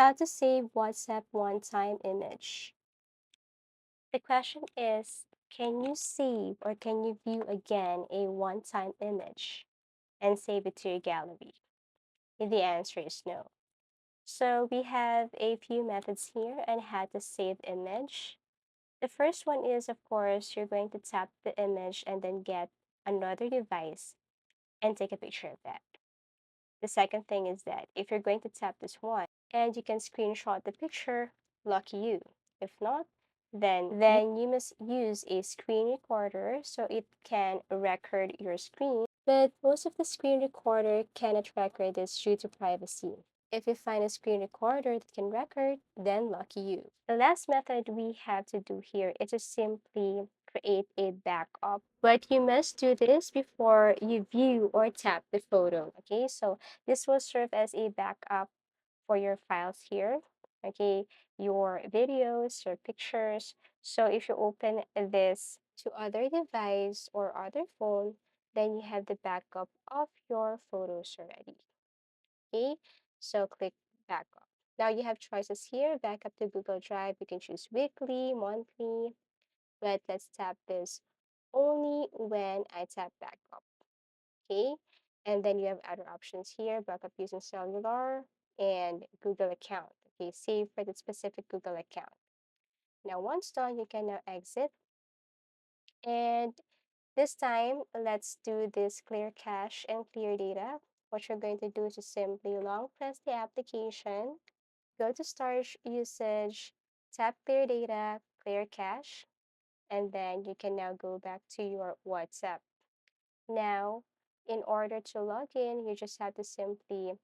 How to save WhatsApp one-time image. The question is, can you save or can you view again a one-time image and save it to your gallery? The answer is no. So we have a few methods here on how to save image. The first one is, of course, you're going to tap the image and then get another device and take a picture of that. The second thing is that if you're going to tap this one and you can screenshot the picture, lucky you. If not, then you must use a screen recorder so it can record your screen. But most of the screen recorder cannot record this due to privacy. If you find a screen recorder that can record, then lucky you. The last method we have to do here is to simply create a backup. But you must do this before you view or tap the photo. Okay, so this will serve as a backup for your files here. Okay, your videos, your pictures. So if you open this to other device or other phone, then you have the backup of your photos already. Okay, so click backup. Now you have choices here, backup to Google Drive. You can choose weekly, monthly, but let's tap this only when I tap backup. Okay, and then you have other options here, backup using cellular and Google account. Okay, save for the specific Google account. Now once done, you can now exit, and this time let's do this clear cache and clear data. What you're going to do is just simply long press the application, go to storage usage, tap clear data, clear cache, and then you can now go back to your WhatsApp. Now, in order to log in, you just have to simply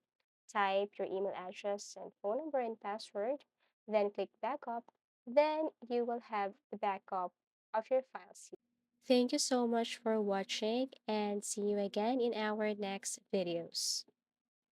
type your email address and phone number and password, then click backup. Then you will have the backup of your files. Thank you so much for watching and see you again in our next videos.